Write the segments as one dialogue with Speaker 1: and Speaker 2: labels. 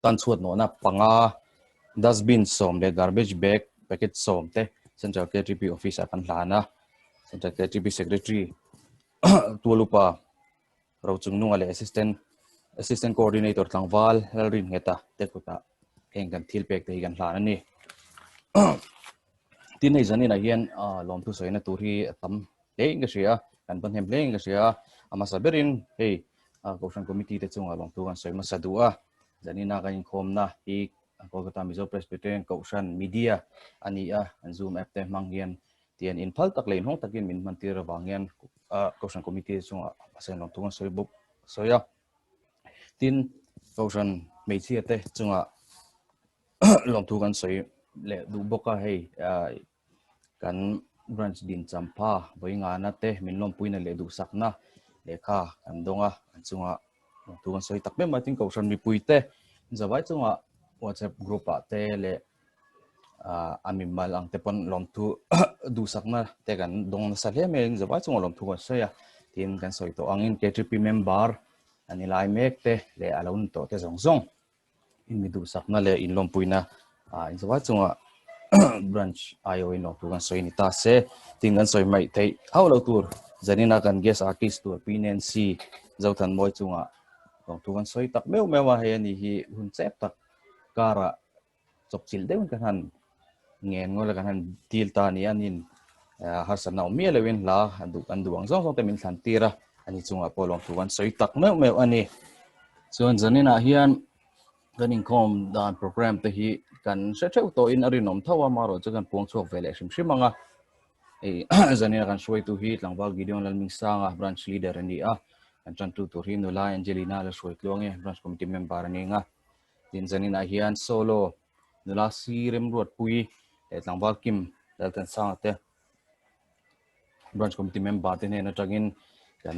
Speaker 1: tan chuat no na panga dustbin som le garbage bag packet som te central KTP office akan hlana central KTP secretary tualupa rawchung nunga le assistant coordinator tlangwal lalrin ngeta tekuta heng kan thil pek te kan hlana ni tin nei zanin a hian lom thu soina tur hi tam leing ka sia kan ban hem leing ka sia ama saberin hei Kaushan committee te chunga lom thu kan soima sadua zanina kan khom na hi Kolkata Mizo Presbyterian Kaushan media ani a an zoom app te mang hian tian in phal tak lein hong takin min mantir wangian Kaushan committee chunga asen lom thu kan soi buk soya tin Kaushan meichia te chunga lom thu kan soi le du boka hei kan branch din champa boinga na te minlom puina le du sakna lekha kan donga chunga tu kan soi takme ma tin Kaushan mi puite zawai chunga WhatsApp group a te le amimal ang tepon lom thu du sakna te kan dong na sa hle meng zawai chunga lom thu kan soya tin kan soi to angin KTP member ani lai mek te le alon to te zong zong in mi du sakna le in lom puina in zawai chunga branch ayo in tu kan soi ni ta se ting kan soi mai thei how lo tur zanina kan guest artist tur PNC zautan moi chunga tu kan soi tak meu mewa he ni hi hun chep tak kara chok chil deun kan han ngen ngol kan han til ta ni anin har sana mi lewin la andu ang zong zong te min than tira ani chunga polong tu kan soi tak meu meu ani chuan zanina hian ganing khom dan program te hi kan shacheu to in arinom thawa maro chakan pong chok vele shim shimanga zanina kan shoi tu hi tlangwal gideon lalming sanga branch leader ani a kan chan tu tur hi nula Angelina la shoi tlonge branch committee member ani nga tin zanina hian solo nula sirem ruat pui tlangwal kim daltan sanga te branch committee member te ne na tagin kan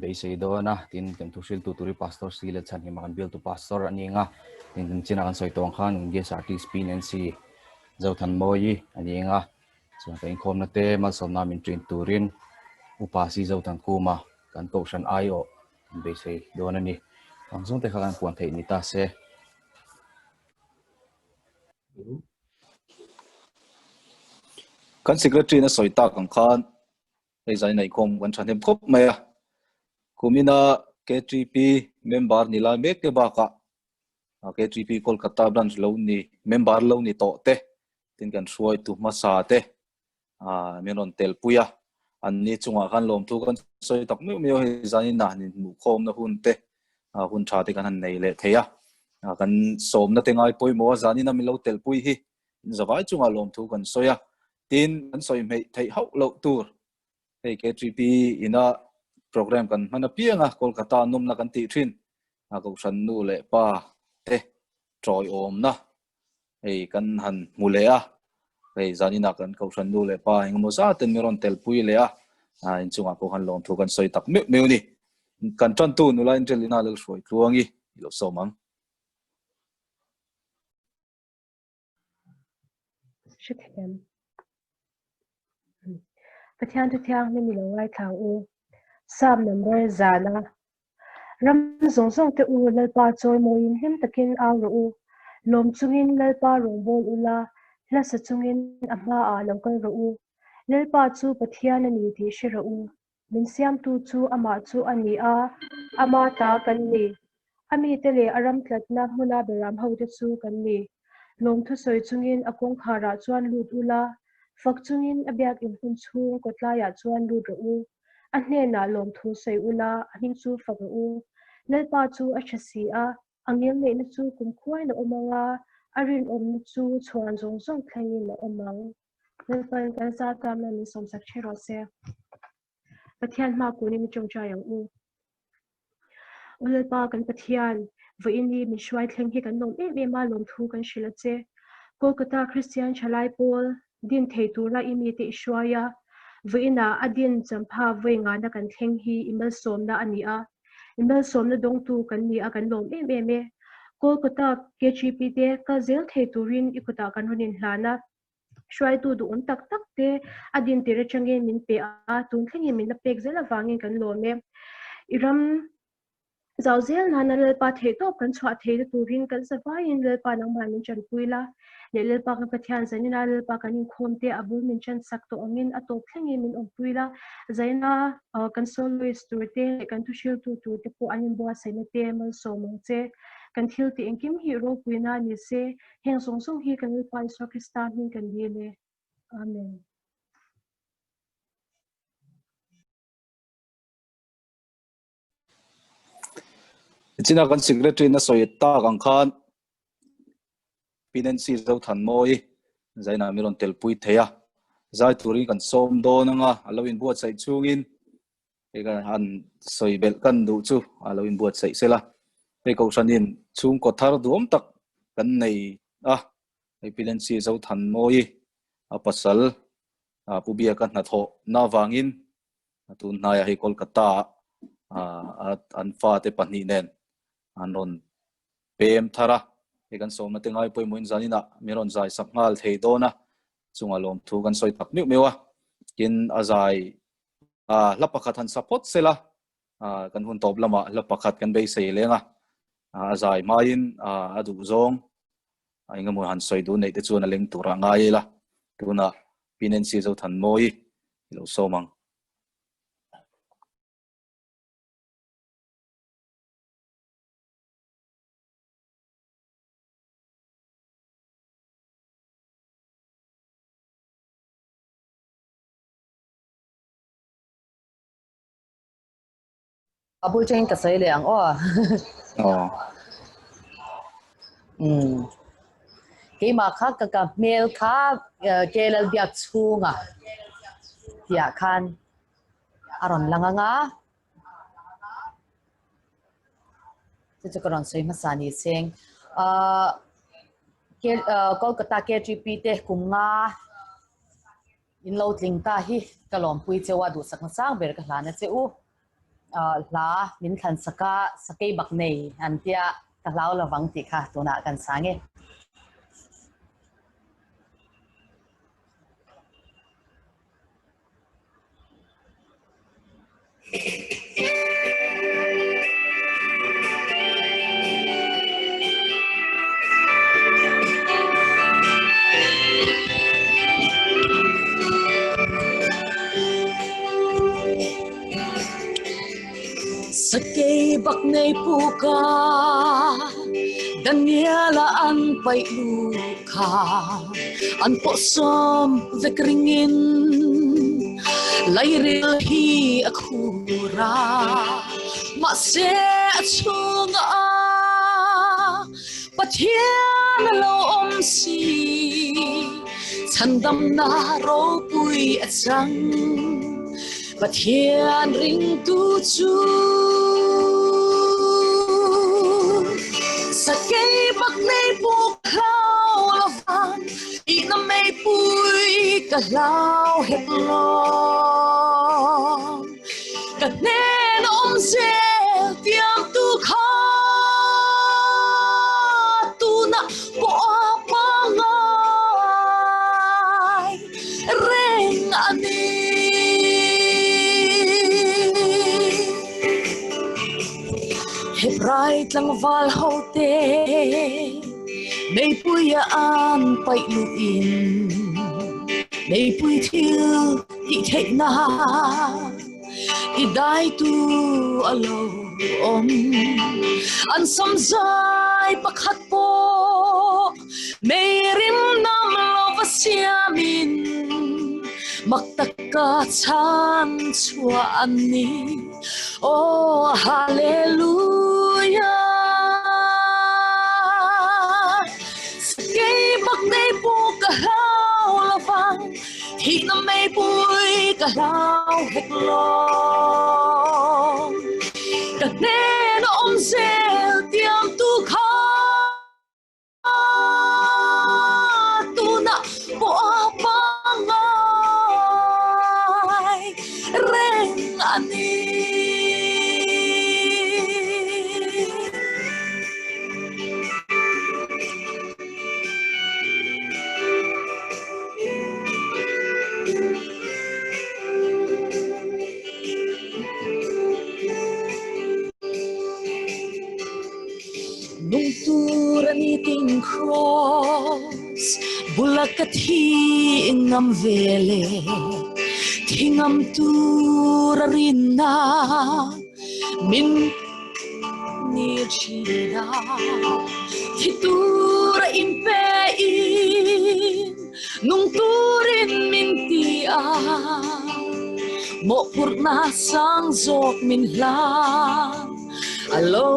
Speaker 1: beisei do na tin kan thusil tu turi pastor sila chan hi makan bil tu pastor ani nga tin china kan soi tong khan ge sarti spin and see zautan moi ani nga so kan khom na te mal som na min train turin upasi zautan kuma kan Kaushan ayo beisei do na ni ang zong te khan puan thei ni ta se
Speaker 2: kan secretary na soi ta kan khan ei zai nei khom kan thanem khop mai a kumina KTP member nila mek ke ba ka KTP Kolkata branch lo ni member lo ni to te tin kan suai tu masa te menon tel puya an ni chunga kan lom tu kan soi tak mi he zani na ni mu khom na hun te hun tha te kan han nei le theya kan som na te ngai poi mo zani na mi lo tel pui hi zawai chunga lom tu kan soya tin kan soi mei thei hau lo tur hey KTP ina program kan mana pianga Kolkata num na kan ti thin Kaushan nu le pa te troi om na hey kan han mulea hey zanina kan Kaushan nu le pa engmo za ten meron tel pui le in chunga ko han long thu kan soi tak meu ni kan tran tu nu la Angelina le soi tluangi lo somang
Speaker 3: shikhem pathian tu thiang ni mi lo ngai thang u sam number zana ram zong zong te u lal pa choi mo in hem takin aw ro u lom chungin lal pa rong bol ula la sa chungin ama a lokal ro u lal pa chu pathian ani ti shi ro u min siam tu chu ama chu ani a ama ta kan ni ami te le aram tlat na huna beram ho te chu kan ni lom thu soi chungin akong khara chuan lut ula fak chungin abyak in hun chung kotla ya chuan lut ro u a hne na lom thu sei ula aning chu fak ro u lal pa chu a thasi a angel ne na chu kum khwai na omanga arin om na chu chuan zong zong thlangin na omang lal pa kan sa tam na mi som sak chero se pathian ma ku ni mi chong cha yang u lal pa kan pathian vo in ni mi shwai thleng hi kan nom e ma lom thu kan shila che Kolkata Christian Chalai Paul din thei tura imi te ishwaya vo ina adin champha voi nga na kan thleng hi imal som na ani a imal som na dong tu kan ni a kan lom me Kolkata KGP te ka zel thei turin ikuta kan hunin hlana shwai tu du tak tak te adin tira change min pe a tun thleng min na pek zela wangin kan lom me iram Zau zel na na lel pa the top kan chwa the tu rin kan sa vai in lel pa nang man min chan puila le lel pa kan pathian zani na lel pa kan in khom te abul min chan sak to angin atop thlengin min om puila zaina kan soloist tu te kan tu shil tu te po anin bo sai na te mal so mong che kan thil ti engkim hi ro puina ni se heng song song hi kan lel pa so kristan hin kan le amen.
Speaker 2: China kan secretary na soyeta kang khan pinancy zo than moi zaina miron telpui theya zai turi kan som do nanga alawin buat sai chungin ega han soibel kan du chu alawin buat sai sela pe ko sanin chung ko thar duom tak kan nei ai pinancy zo than moi a pasal pubia kan na tho na wangin tu na ya hi kolkata an fa te pani nen anon pem thara ekan som na tengai poi muin zanina miron zai sakngal theidona chungalom thu kan soi tak mi mewa kin azai lapakhat han support sela kan hun top lama lapakhat kan be sei lenga azai main adu zong ainga mo han soi du nei te chuna leng tura ngai la tuna pinancy zo than moi lo somang
Speaker 4: Abul chain ka sai liang ke ma kha ka mail kha ke lal biak chunga tia khan aron langanga chu karon sei masani seng ke kolkata KGP te kumnga in lo tling ta hi kalom pui chewa du sak sang ber ka hlana cheu la min than saka sakai bak nei an tia ka lau lawang ti kha tuna kan sange
Speaker 5: Sakay bak nay puka Daniela an pay luka An posom vekringin Layril hi akura Mase atsunga Pathian lo omsi Chandam na ro pui atang Pathian ring tu chu Sakay bak nay pukaw lavan Ina may pui kalaw hetlong Kanen zel tiang tu kha Tu na po apangay Reng ani Hebrait lang val hote May puyaan pay luin May puy thiêu thị thệ na Iday tu alo om An sam zai pakhat po May rim nam lo vasiamin Magtaka chan chua ani Oh hallelujah Sakay bak nay po kahaw lavang Hi na may puy kahaw heklong Kanen zel tiam tu kha Tu na po apangay Reng ani thi ngam vele thi ngam tu rina min ni china thi tu ra in pe in nung turin min ti a mo purna sang zok min lang alo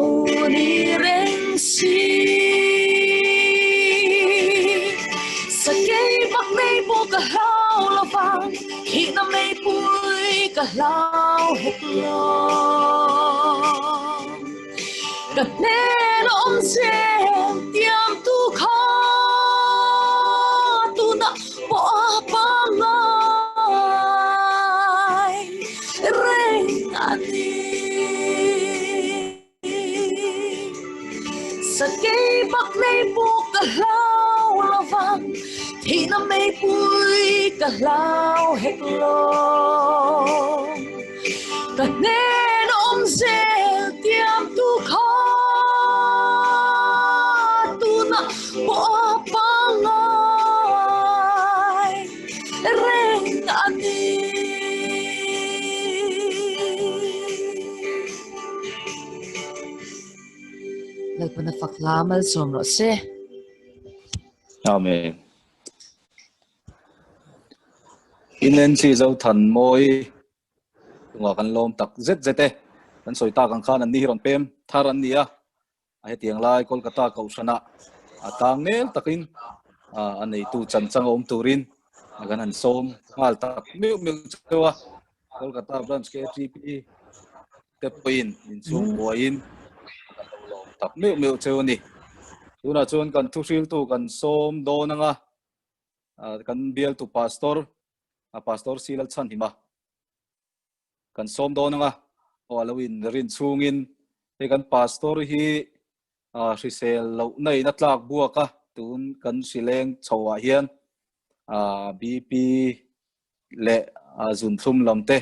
Speaker 5: ni reng si sa kay bak nay po kahlaw lavang hi na may puy kahlaw heklong kat nero om sen tiam tu kha tu na po apangay reng ani sa kay bak nay po kahlaw lavang thì năm nay vui cả lao hết lòng cả nên ôm rêu tiêm tu khó tu na bỏ băng ai reng ani
Speaker 4: lại bên phật làm al som rồi se
Speaker 2: Amen. Inen si zo than moi nga kan lom tak zet zete kan soita kan khan an ni ron pem tharan nia a he tiang lai Kolkata ko sana atang nel takin anei tu chan chang om turin kan han som hal tak meu meu chewa Kolkata branch ke TP te pin in chung boin kan lom tak meu meu chewa ni tuna chuan kan thusil tu kan som do nanga kan bial tu pastor pastor silal chan hima kan som do nanga o alawin rin chungin he kan pastor hi risel lo nei na tlak buaka tun kan sileng chawa hian BP le zun thum lamte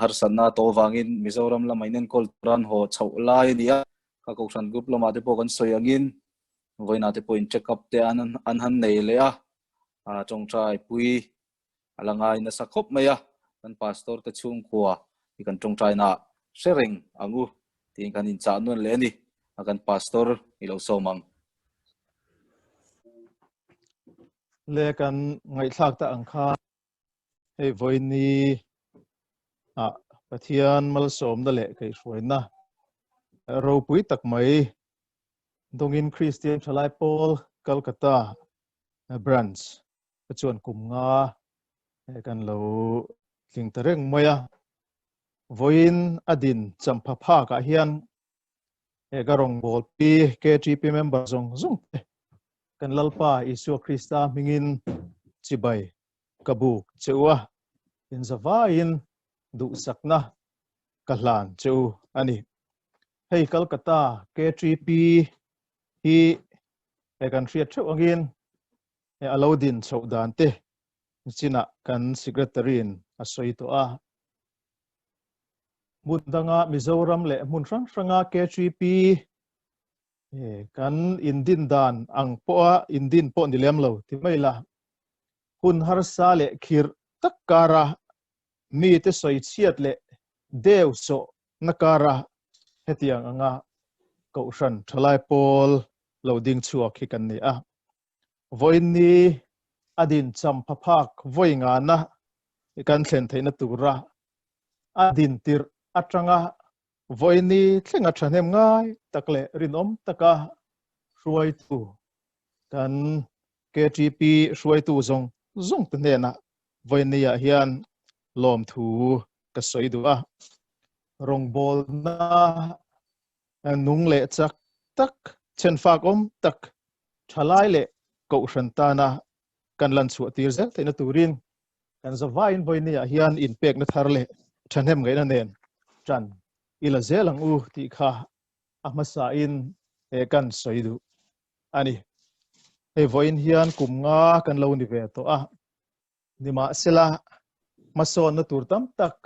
Speaker 2: har sanna to wangin Mizoram lamainen koltran ho chawlai nia ka koksan group lama te po kan soyangin voina te po in check up te an han nei le chong trai pui alangai na sakop maya kan pastor te chung kwa ikan chong trai na sharing angu tin kan in cha nun le ni akan pastor ilo somang
Speaker 6: le kan ngai thak ta angkha hei voini pathian mal som da le kai hroina ro pui tak mai dongin Christian Chalai Paul Kolkata branch chuan kumnga kan lo thing tareng moya voin adin champapha ka hian garong bol pi KTP member zong zong kan lalpa Isu Krista mingin chibai kabu chewa in zavain du sakna kahlan cheu ani hei Kolkata KTP hi kan thriat theu angin alodin chaudan te china kan secretary in asoi to mundanga Mizoram le munrang ranga KTP kan indin dan ang po indin po nilem lo ti maila hun har sa le khir takkara mi te soi chiat le dew so nakara hetiang anga kaushan thalai pol loading chuak hi kan ni voini adin champaphak voinga na kan thlen theina tura adin tir atanga voini thlenga thanem ngai takle rinom taka ruai tu kan KTP ruai tu zong zong tnena voini ya hian lom thu ka soidua rongbol na nung le chak tak chen fak tak thalai le ko shantana kan lan chu tir zel teina turin kan zavain voini ya hian in pek na tharle thanem ngai na nen chan ila zelang u ti kha amasa in kan soidu ani he voin hian kumnga kan lo ni ve to nima sela mason na turtam tak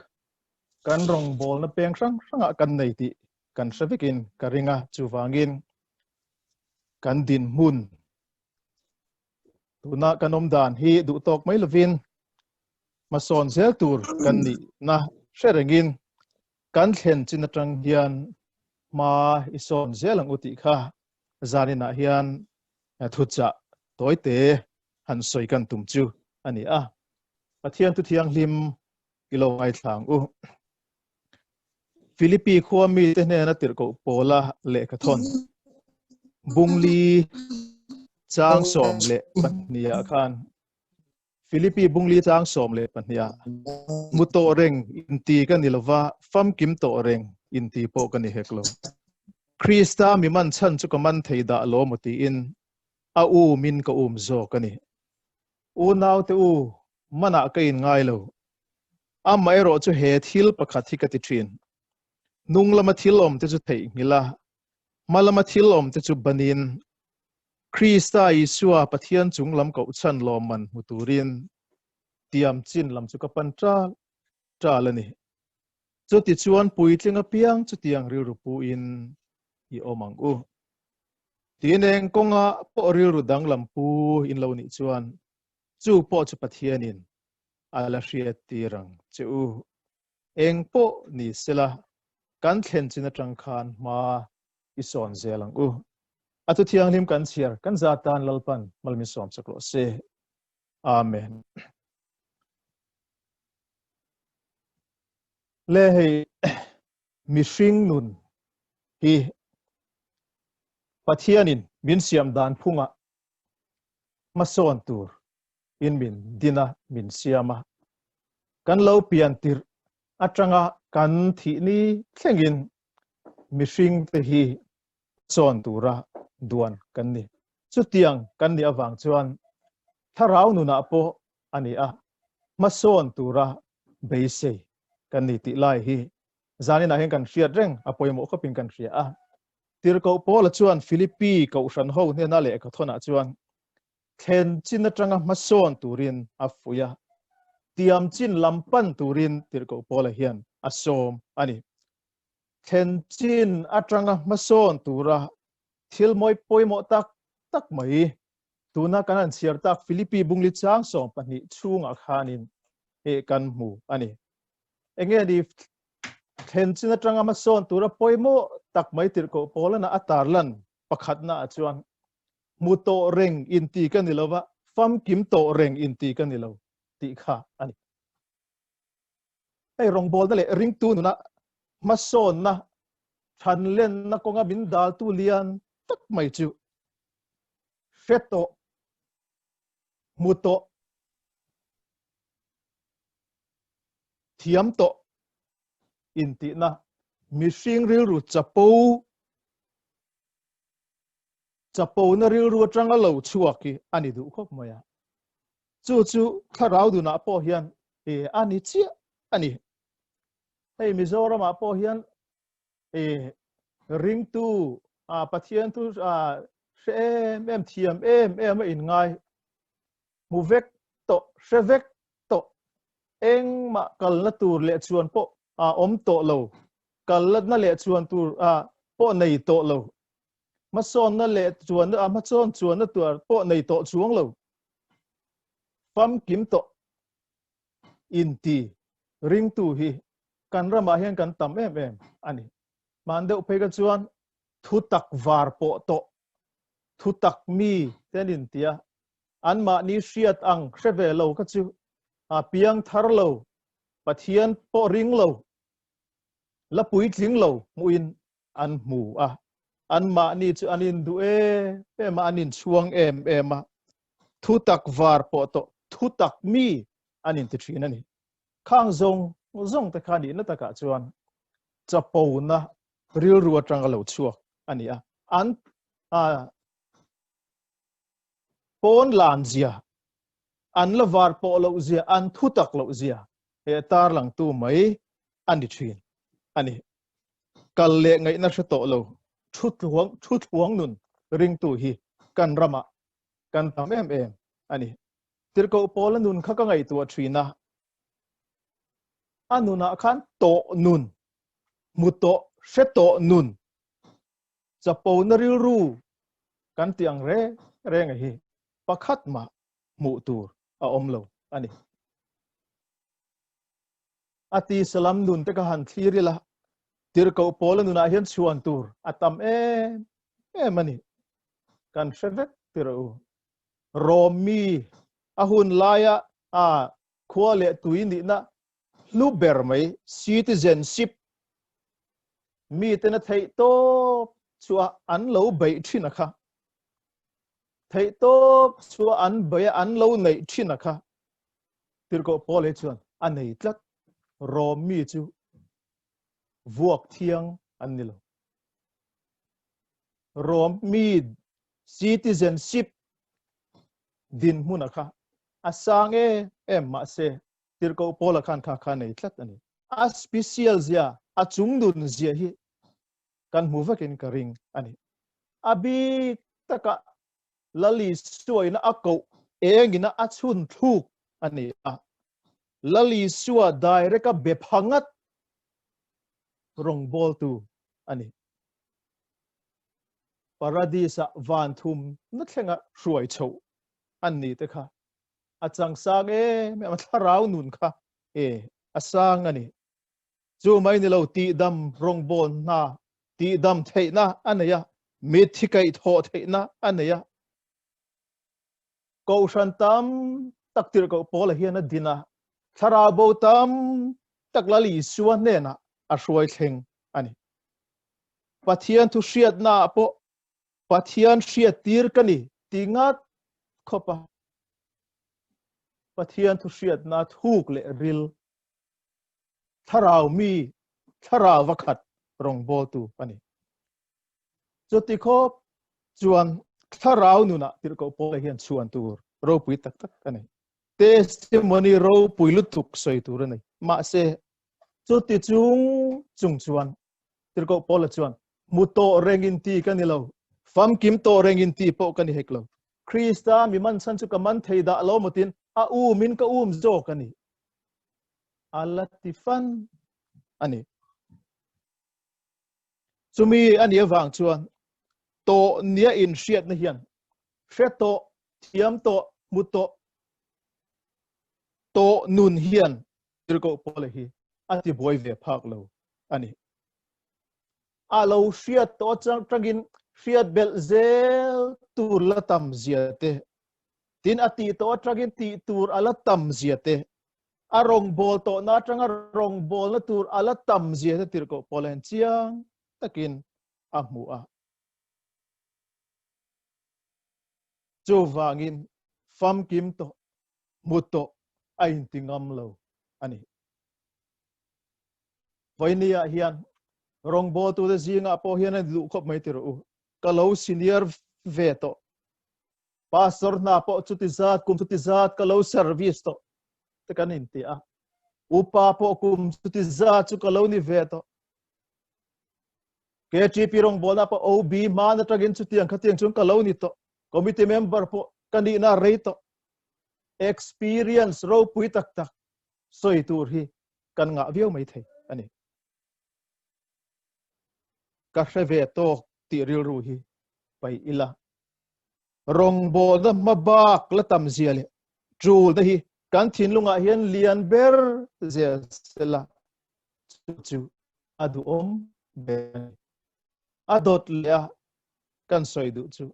Speaker 6: kan rong bol na peng sang sanga kan nei ti kan savikin karinga chuwangin kan din mun tuna kanom dan hi du tok mai lovin ma son zel tur kan ni na sherengin kan thlen chin atang hian ma ison zelang uti kha zanina hian thucha toite han soi kan tum chu ani a pathian tu thiang hlim kilo ai thlang u Philippi khuwa mi te ne na tir ko pola le ka thon bungli chang som le pania khan Philippi bungli chang som le pania muto reng inti kan nilwa fam kim to reng inti po kan ni heklo Krista mi man chan chu kaman theida lo moti in a u min ka zo kani u naw te u mana kain ngai lo a mai ro chu he thil pakhat hi ka ti thin nung lama thilom te chu thei ngila malama thilom te chu banin Krista Isua pathian chung lam ko chan lo man muturin tiam chin lam chu ka pan tra lani chu ti chuan pui tlinga piang chu tiang ri ru pu in i omang u tineng konga po ri ru dang lam pu in lo ni chuan chu po chu pathianin ala hriat tirang chu eng po ni sela kan thlen chin atang khan ma ison zelang u atu thiang lim kan chiar kan zatan lalpan malmi som chaklo se amen le hei mi hring nun hi pathianin min siam dan phunga mason tur in min dina min siama kan lo pian tir atanga kan thi ni thlengin mi hring te hi son tura duan kan ni chu tiang kan ni awang chuan tharau nu na po ani a mason tura beise kan ni ti lai hi zani na hen kan hriat reng apoi mo khopin kan hria a tir ko pol chuan Philippi ko ran ho ne na le ka thona chuan thlen chin atanga mason turin afuya tiam chin lampan turin tir ko pol hian asom ani thlen chin atanga mason tura thil moi poimo tak mai tuna kanan siar tak Philippi bungli chang som pani chunga khanin e kan mu ani enge di thlen chin atanga mason tura poimo tak mai tir ko polana atarlan pakhat na chuan muto reng inti kan nilowa fam kim to reng inti kan nilo ti kha ani ai rong bol le ring tu na mason na than len na konga bin dal tu lian tak mai chu feto muto thiam to inti na mi hring ril ru chapo na ril ru atanga lo chuaki ani du khop maya chu tharau du na po hian e ani chia ani hei Mizoram a po hian e ring tu a pathian tu a em thiam em in ngai mu vek to shevek to eng ma kal na tur le chuan po a om to lo kal na le chuan tur a po nei to lo ma son na le chuan a ma chon chuan na tur po nei to chuang lo fam kim to inti ring tu hi kan rama hian kan tam em ani man deuh phei chuan thu tak var po to thu tak mi tenin tia an ma ni hriat ang hreve lo ka chu a piang thar lo pathian po ring lo la pui tling lo muin an mu a an ma ni chu anin du e ma anin chuang em a thu tak var po to thu tak mi anin ti thin ani khang zong ta khani na ta ka chuan chapo na ril ruwa tanga lo chuak ani a an pon lan zia an la var po lo zia an thu tak lo zia he tar lang tu mai ani thin ani kal le ngai na to lo thu thuang nun ring tu hi kan rama kan tam em ani tir ko pol nun kha ka ngai tu thina anuna khan to nun muto sheto nun chapo na ril ru kan tiang re ngai hi pakhat ma mu tur a om lo ani ati salam nun te ka han thiri la tir ko pol nu na hian chuan tur atam mani kan shevek tiru romi ahun laya a khwale tuini na luber mai citizenship mi te na thei to chua an lo bai thina kha thei to chua an bai an lo nei thina kha tir ko pol he chuan anei tlat romi chu vuak thiang an nilo romi citizenship din munakha asange ma se tirko pola khan kha nei tlat ani a special zia a chungdun zia hi kan muvakin ka ring ani abi taka lali suaina ako engina achun thuk ani a lali suwa direct a bephangat rong bol tu ani paradisa van thum na thlenga hruai chho anni te kha achang sang me ma tharau nun kha asang ani chu mai ni lo ti dam rong bon na ti dam thei na anaya mi thikai tho thei na anaya ko shan tam taktir ko pol hian a dina thara bo tam taklali suwa ne na a hruai thleng ani pathian thu hriat na po pathian hriat tir kani tingat khopa pathian thu hriat na thuk le ril tharau mi tharau vakhat rong bol tu ani choti khop chuan tharau nu na tir ko pol hian chuan tur ro pui tak tak ani testimony ro pui lutuk soi tur ani ma se choti chung chuan tir ko pol chuan muto rengin ti kanilo fam kim to rengin ti po kani heklo Krista mi man san chu kaman theida lo motin a min ka zo kani alatifan ani chumi ani awang chuan to nia in hriat na hian hreto thiam to muto to nun hian tirko pole hi ati boy ve phak lo ani alo hriat to changin hriat bel zel tur la tam ziate tin ati to tragin ti tur ala tam ziate arong bol to na tanga rong bol na tur ala tam ziate tirko polen chiang takin ahmu a chu wangin fam kim to muto ain tingam lo ani voinia hian rong bol tu de zinga po hian du khop mai tiru kalau senior veto pastor na po chutizat kum chutizat kalau service to tekanin ti a upa po kum chutizat chu kalau ni veto KTP rong bola po OB man atagin chutiang khatiang chung kalau ni to committee member po kanina rate experience ro pui tak tak soi tur hi kan nga viau mai thei ani ka veto ti ril ru hi pai ila rong bol da mabak la tam ziale trul da hi kan thin lunga hian lian ber zia sela chu adu om be adot le kan soi du chu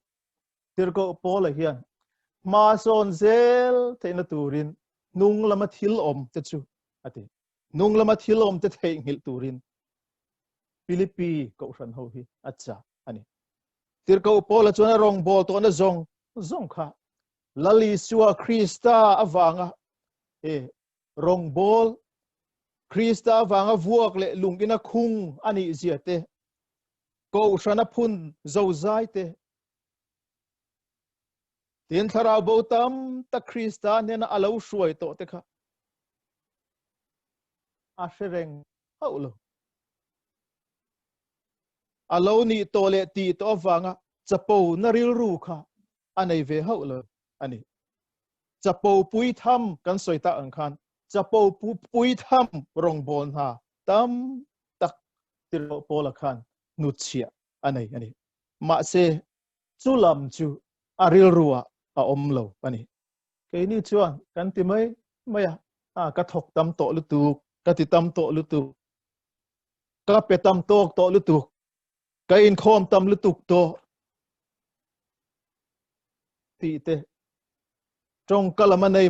Speaker 6: tirko pol hian ma son zel theina turin nung lama thil om te chu ati nung lama thil om te thei ngil turin Philippi ko ran ho hi acha ani tirko pol chuna rong bol to na zong kha lali suwa Krista awanga rong bol Krista awanga vuak le lungina khung ani ziate ko shana phun zo zai te tin thara bo tam ta Krista nena alo shuai to te kha a shereng haulo alo ni to le ti to awanga chapo na ril ru kha anei ve haulo ani chapo pui tham kan soita ang khan chapo pui tham rong bon ha tam tak tiro pola khan nuchia ani ma se chulam chu aril ruwa a omlo ani cái ní chuan kan ti mai ka thok tam to lu tu ka ti tam to lu tu ka pe tam to lu tu ka in khom tam lu tu to ti te trong kalama nei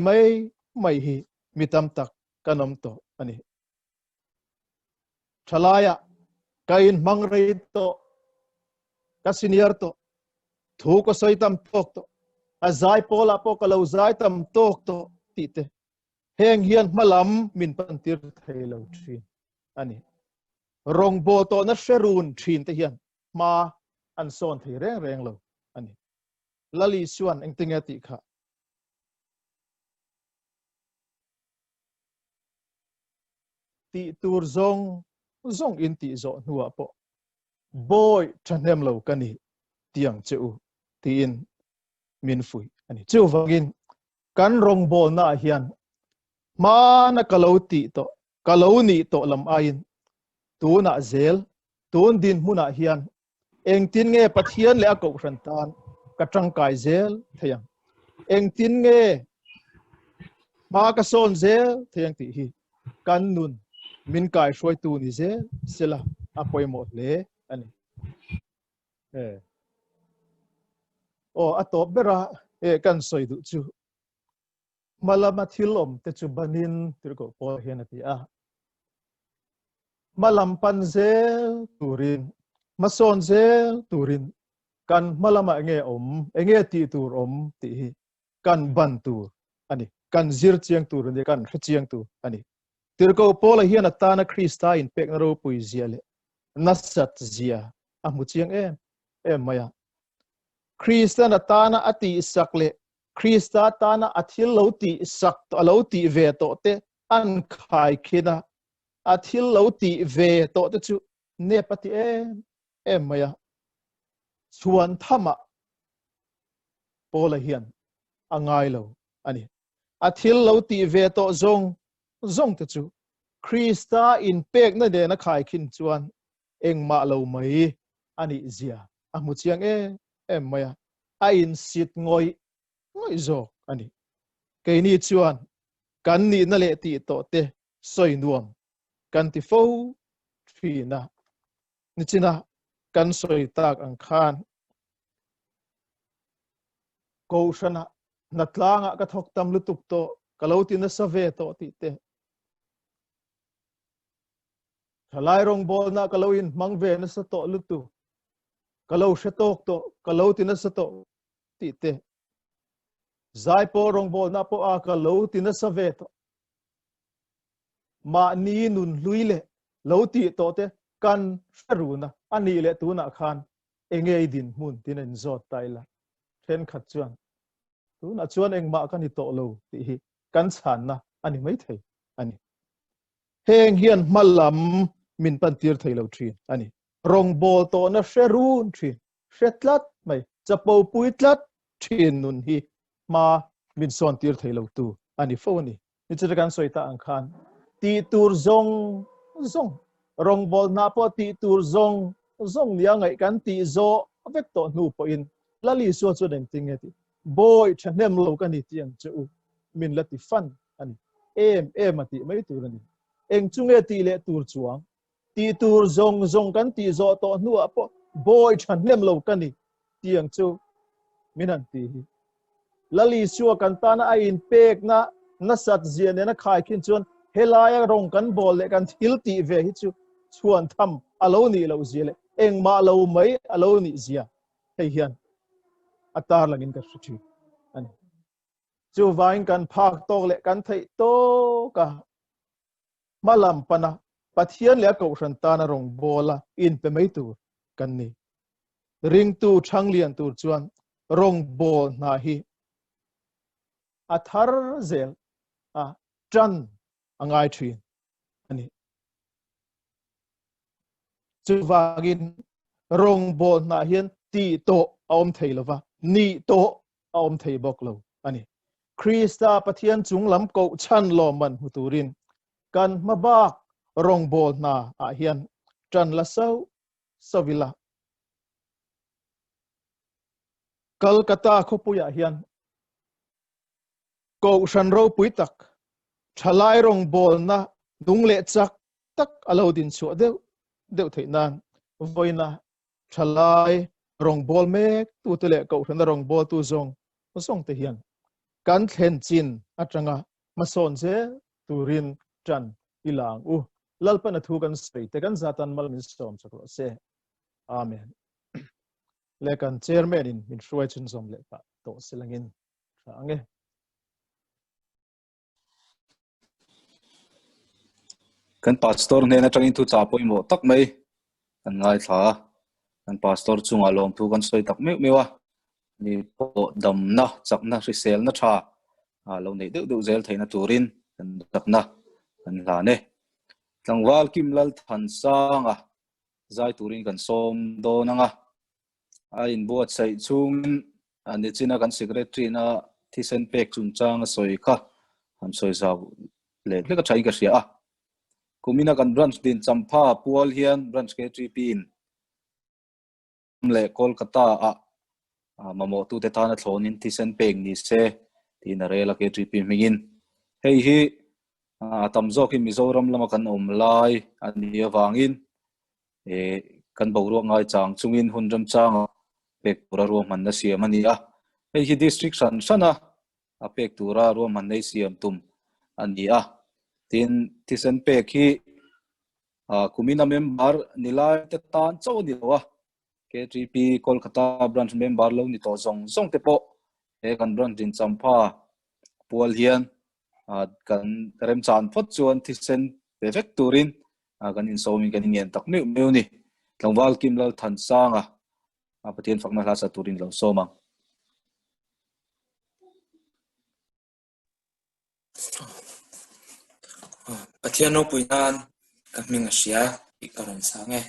Speaker 6: mai hi mi tam tak kanom to ani thalaya ka in mangrei to ka senior to thu ko soi tam tok to azai pola po ka lo zai tam tok to ti te heng hian malam min pan tir thei lo thin ani rong bo to na sherun thin te hian ma an son thei reng lo ani lali suan eng tinga ti kha ti tur zong in ti zo nuwa po boy thanem lo kani tiang cheu ti in min fui ani chu wangin kan rong bol na hian ma na kalau ti to kalau ni to lam ain tu na zel tun din huna hian eng tin nge pathian le ko ran tan ka tang kai zel thayang eng tin nge ma ka son zel thayang ti hi kan nun min kai shoi tu ni zel sila apoi mo le ani o atop bera kan soi du chu malama thilom te chu banin tirko pol hian ati a malam pan zel turin mason zel turin kan malama nge ti tur ti hi kan ban tur ani kan zir chiang tur ni kan chiang tur ani tirko pol hian atana krista in pek na ro pui ziale nasat zia amu chiang em maya krista na tana ati sakle krista tana athil lo ti sak to lo ti ve to te an khai khina athil lo ti ve to te chu ne pati em maya chuan thama pola hian angai lo ani athil lo ti ve to zong te chu krista in pek na de na khai khin chuan engma lo mai ani zia amu chiang em maya a in sit ngoi zo ani ke ni chuan kan ni na le ti to te soi nuam kan ti fo thina ni china kan soi tak ang khan ko shana natlanga ka thok tam lutuk to kalauti na save to ti te thalai rong bol na kalawin mangve na sa to lutu kalau shetok to kalauti na sa to ti te zai po rong bol na po a kalauti na save to ma ni nun luile lauti to te kan sharuna ani le tu na khan engei din mun tin en zot taila then khat chuan tu na chuan engma kan hi to lo ti hi kan chan na ani mai thei ani heng hian malam min pan tir thei lo thin ani rong bol to na sherun thin shetlat mai chapo puitlat thin nun hi ma min son tir thei lo tu ani phone ni chira kan soita ang khan ti tur zong rong bol na po ti tur zong lia ngai kan ti zo vek to nu po in lali so chu den ting eti boy thanem lo kan ni tiang chu min lati fan ani em ati mai tur ani eng chunge ti le tur chuang ti tur zong kan ti zo to nu po boy thanem lo kan ni tiang chu minan ti lali suwa kan tana a in pek na sat zian na khai khin chuan helaya rong kan bol le kan thil ti ve hi chu chuan tham alo ni lo zile eng ma lo mai alo ni zia hei hian atar langin ka suthi ani chu vain kan phak tok le kan thei to ka malam pana pathian le ko ran ta na rong bola in pe mai tu kan ni ring tu thang lian tu chuan rong bol na hi athar zel a tran angai thin ani chu wagin rong bol na hian ti to om thei lova ni to om thei bok lo ani krista pathian chung lam ko chan lo man huturin kan mabak rong bol na a hian tran la savila Kolkata khopuya hian câu san râu bụi tắc chalai rong bol na đúng lệ chắc tắc alo din sủa đều thấy nan voi na chalai rong bol me tu tu lệ câu san rong bol tu zong te hiền kan khen chin atanga mason se turin chan ilang lalpan athu kan sei te kan zatan mal min som saklo se amen lekan chairman in min shruai chun zom le pa to silangin ange
Speaker 2: kan pastor ne na tangin thu cha poi mo tak mai kan ngai tha kan pastor chunga lom thu kan soi tak mewa ni po dam na chak na ri sel na tha lo nei deuh zel theina turin kan tak na kan la ne tlangwal kim lal than sanga zai turin kan som do nanga a in buat sai chung ani china kan secretary na thisen pek chun chang soi kha han soi za le ka chai ka sia kumina kan branch din champha pual hian branch KTP in le Kolkata mamo tu te thana thlonin thisen pek ni se tin rela KTP mingin hei hi tamzo ki Mizoram lama kan omlai ani awangin kan bawro ngai chang chungin hunram chang pek pura ro man na siam ani hei hi district san sana pek tura ro man nei siam tum ani tin thisen pek hi kumina member nilai te tan chaw ni wa KTP Kolkata branch member lo ni to zong te po kan branch din champha pual hian kan rem chan phot chuan thisen perfect turin kan in so min kan ingen tak meu ni tlangwal kim lal than sanga pathian fakna hla sa turin lo soma
Speaker 7: pathian no puinan ka ming asia ikaron sange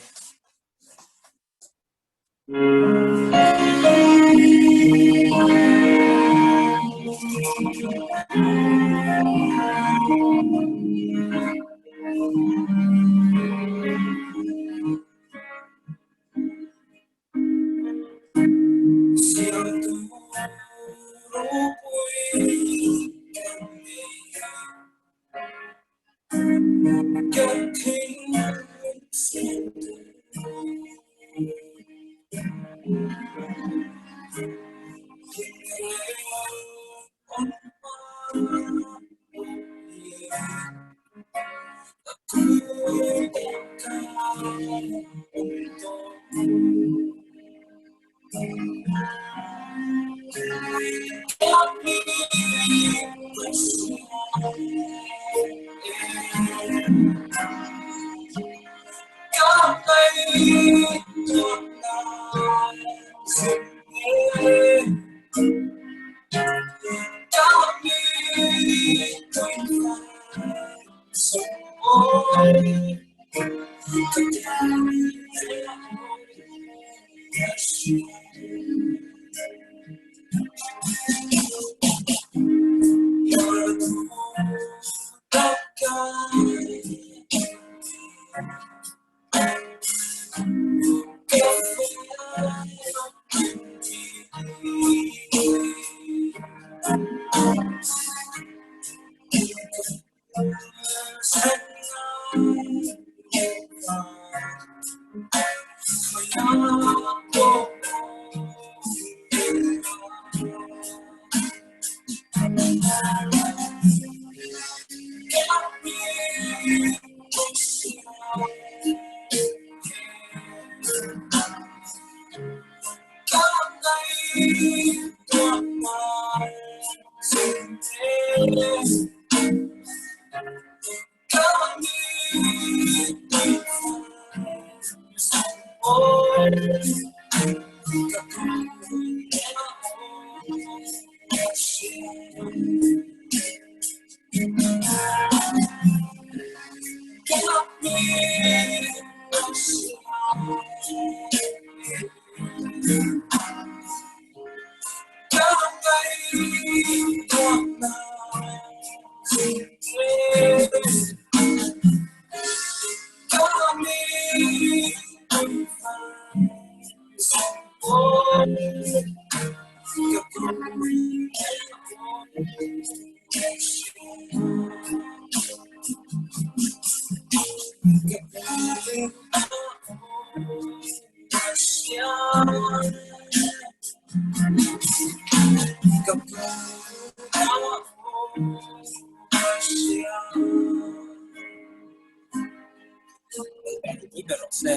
Speaker 7: pero se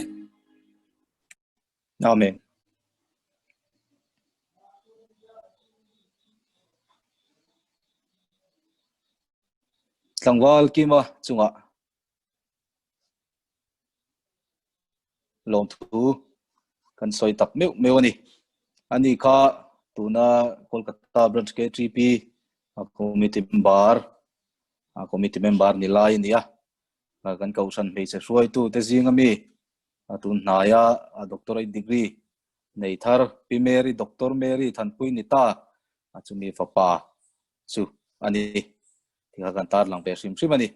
Speaker 2: Amen. Tlangwal kima chunga lom thu kan soi tak meu ni ani kha tuna Kolkata branch KTP committee member ni lai ni a kan kausan me se suai tu te zingami atun naya doctorate degree nei thar primary doctor Mary thanpui ni ta achumi fapa chu ani thia kan tar lang pe sim ani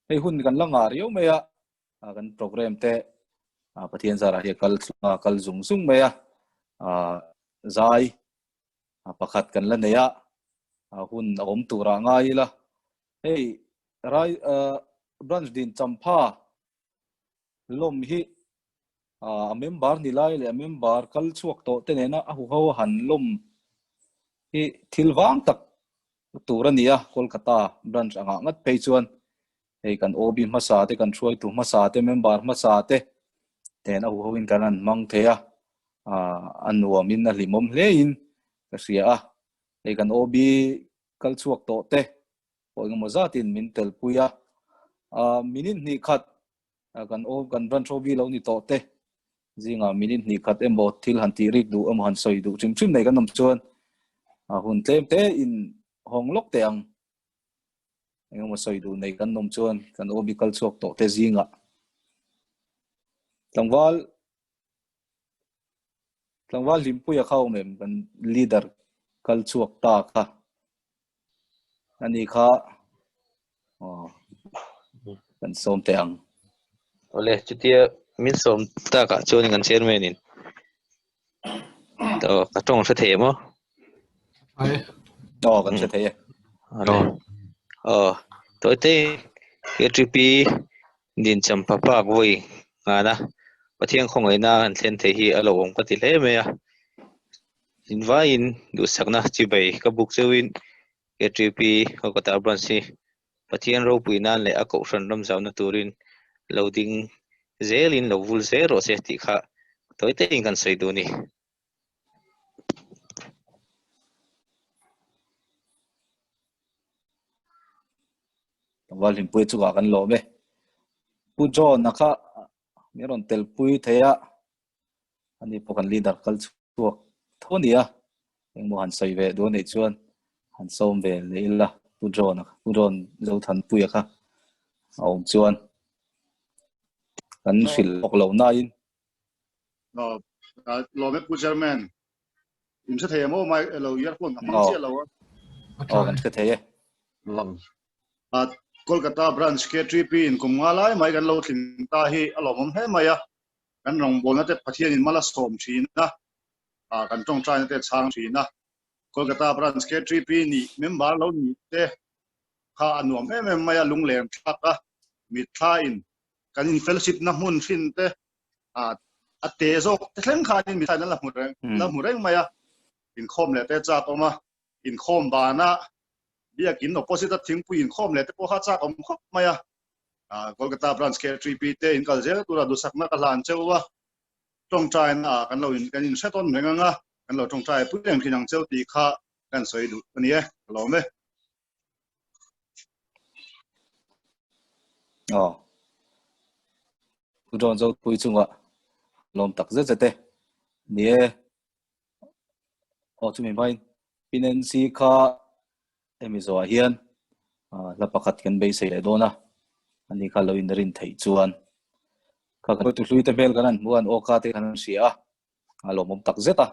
Speaker 2: hei hun kan langa riu me a kan program te pathian zara hi kal zung me a zai pakhat kan la neya hun om tura ngai la hei rai branch din champa lom hi member ni lai le member kal chuak to te nena a hu ho han lom hi thilwang tak turania Kolkata branch anga ngat pe chuan hei kan obi masa te kan chuai tu masa te member masa te ten a hu ho in kanan mang thea anuamin na limom hlein ka sia hei kan obi kal chuak to te poing mozatin min tel puya minin ni khat kan branch obi lo ni to te zinga minin ni khat embo thil han ti rik du am han soi du chim nei kan nom chuan hun tlem te in hong lok te ang engmo soi du nei kan nom chuan kan obi kal chuak to te zinga tlangwal limpuya khau mem kan leader kal chuak ta kha ani kha kan som te ang
Speaker 8: ole chutia min som ta ka choni kan chairman in to ka tong sa the mo
Speaker 2: kan se the
Speaker 8: ole to te KTP din cham papa voi ngana pathiang khong aina an thlen the hi alo ong pati le me a invain du sakna chi bai ka buk chewin KTP Kolkata branch pathian ro puina le a ko ran ram zawna turin loading zelin lo vul zero se ti kha toite in kan sei du ni
Speaker 2: tlangwal limpui chu kan lo me pu jo nakha meron tel pui theya ani pokan leader kal chuak thonia engmo han sei ve do nei chuan han som ve leila pu jon zo than pui kha aum chuan kan sil ok lo na in
Speaker 9: lo me pu chairman im se the mo mai lo yer pon mang che lo
Speaker 2: kan se the
Speaker 1: lam
Speaker 9: Kolkata branch KTP in kumngalai mai kan lo thin ta hi alomom he maya kan rong bona te pathian in mala som thina kan tong trai te chang thina Kolkata branch KTP ni member lo ni te kha anuam maya lunglem thaka mi thain kan in fellowship na mun thin te te zo te thleng kha ni mi thain la mureng maya in khom le te cha toma in khom bana biakin opposite thing pu in khom le te po kha cha om khop maya Kolkata branch KTP te in kalje tura du sakna ka lan chewa tong trai na kan lo in kan in seton menga kan lo tong trai pu leng kinang cheu ti kha kan soi du ani e lo me
Speaker 2: pu jon zo pui chunga lom tak ze te nie chumi mai pinensi kha emizo hian la pakhat kan be sei le dona ani kha lo in rin thei chuan kha ko tu hlui te bel kanan muan o kha te kan sia alo mom tak zeta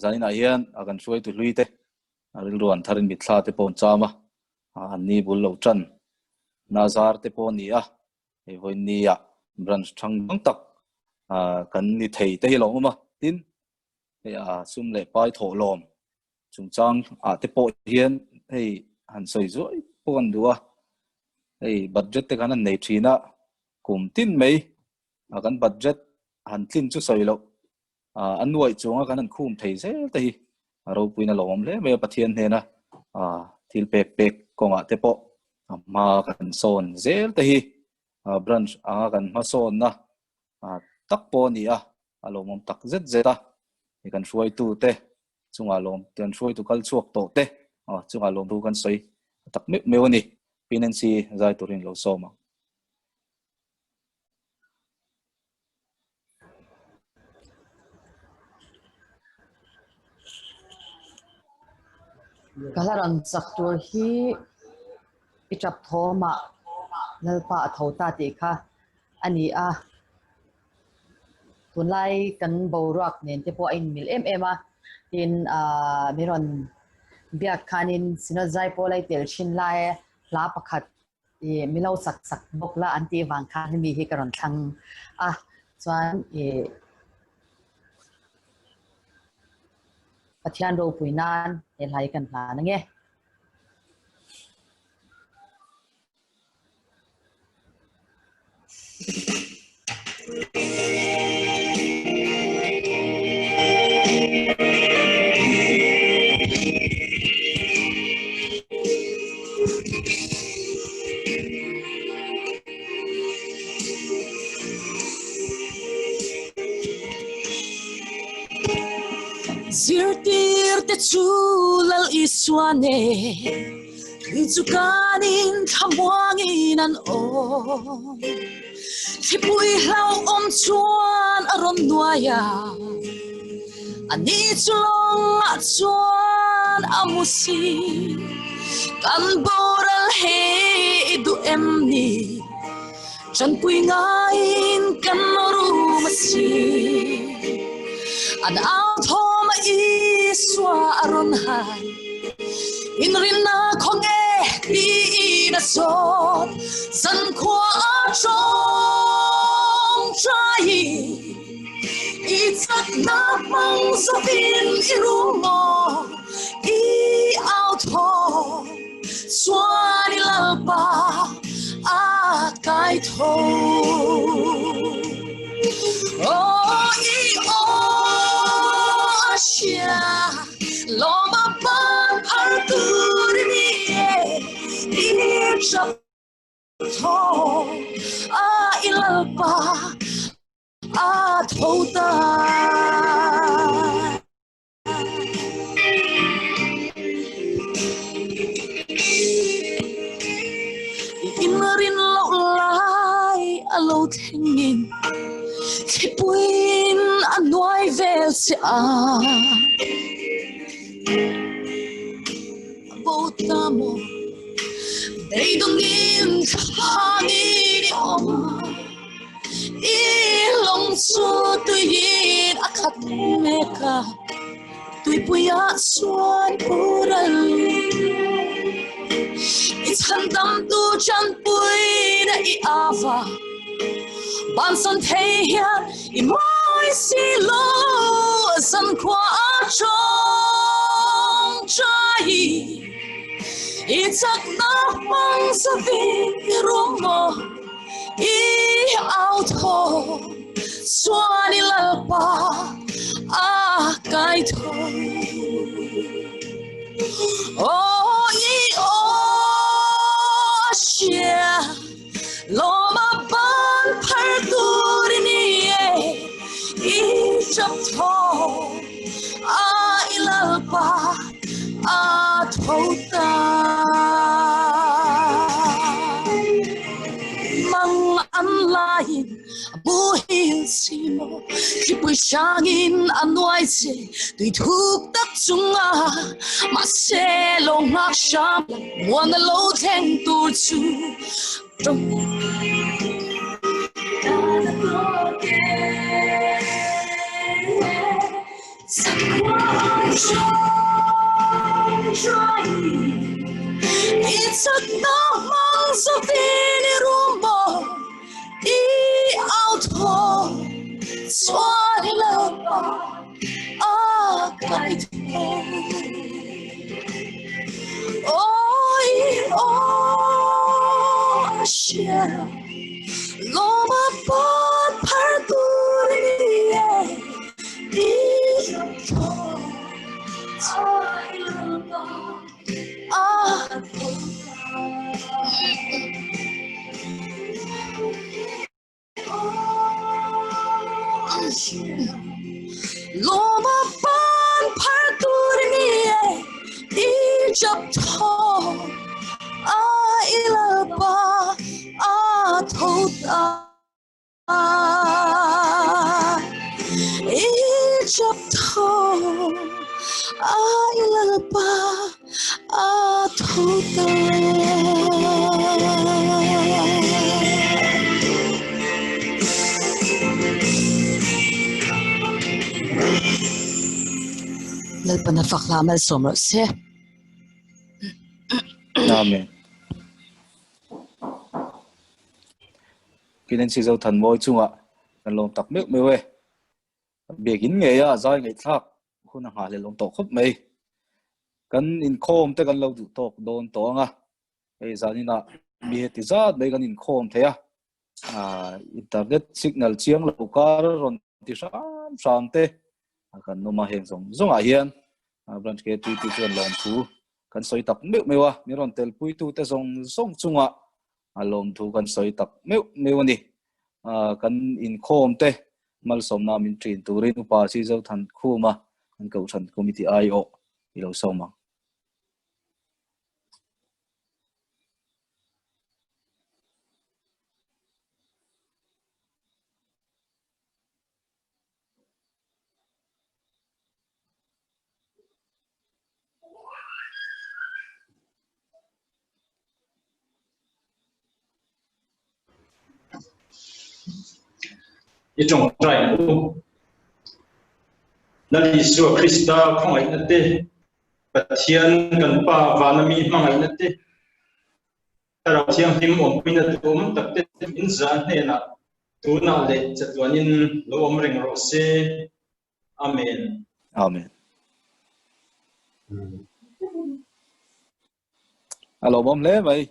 Speaker 2: zanina hian akan suai tu hlui te aril ruan tharin mi thla te pon chama ani bul lo chan nazar te pon ni a e voi ni ya branch thang bang tak kan ni thei te lo ma tin sum le pai tho lom chung chang te po hian hei han soi zoi pon dua hei budget te kan nei thina kum tin mei kan budget han tlin chu soi lo anwai chunga kan khum thei zel te hi ro puina lom le me pathian he na thil pek konga te po ma kan son zel te hi branch anga kan mason na tak po ni alomom tak zet zeta kan suai tu te chunga lom ten suai tu kal chuak to te chunga lom tu kan soi tak me mewani pinansi zai turin lo soma
Speaker 4: kalaran saktur hi ichap thoma lalpa thota ti kha ani tunlai kan borak nen te po in mil a in miron biak khanin sinazai po lai tel shin lai la pakhat e milau sak sak bok la anti wang khan mi hi karon thang chuan pathian ro puinan e lai kan hla na nge
Speaker 5: Zirtir te chulal iswane Rizukanin kamwangin an Tipui lau chuan aron nuaya Ani chulong chuan amusi Kan boral he idu emni Chan pui ngain kan rumasi An thoma iswa aron hai in rinna khonge di na sot san kwa chong trai it's not mong so bin irumo I out home swani lalpa akai tho Loma pan parturi ini chap tho ilalpa thota inarin lo lai alo thengin Tipuin anoi vel se Botamo Beidongin hangin oma Ilong su tuyin akat meka Tui puya suan pural It's handam tu chan pui na iava Bansan tehian imoi silo san kwa chong chai Itak na mang sa virumo out ho swani lalpa kai tho shia Loma ban pardurini chap tho ilalpa thota mang an lain buhil simo kipui shangin anwai se tui thuk tak chunga ma se lo ngak sham wan lo theng tur chu trong It's a damang sa finirumbo out home swani lapa kahit siya Loma pan parturiye Loma ban par turniye ijab tho a ilaba a thota ijab tho a ilaba a thota lalpana fakla mal somro se
Speaker 2: Amen. Kinen si dâu thần môi chung ạ, cần lòng tặc miếc mê quê. Bề kín nghề à, dài ngày thác, khuôn hạ lệ lòng tổ khúc mê. Cần in khôm tế cần lâu đủ tộc đồn tổ ngà. Ê giá như nà, bì hết tí giác bê cần in khôm thế à. Internet signal chiang lâu cá rôn tí sám tê. Cần nô mà hẹn dòng ạ hiền. Branch kê tùy tí chuan lòng thú. Cần xoay tặc miếc mê wà, mi rôn tel pui tu tế dòng chung ạ. Lòng thú cần xoay tặc miếc mê wà nì. Cần in khôm tê. Mal som na min trin turin upa si zo than khu ma an ko than committee IO ilo soma
Speaker 10: trong trại u na li su Krista không ai na te pathian kan pa vanami mang ai na te tara thiang him om pina tum tak te in zan ne na tu na le chatwanin lo om ring ro se amen
Speaker 2: amen alo bom le mai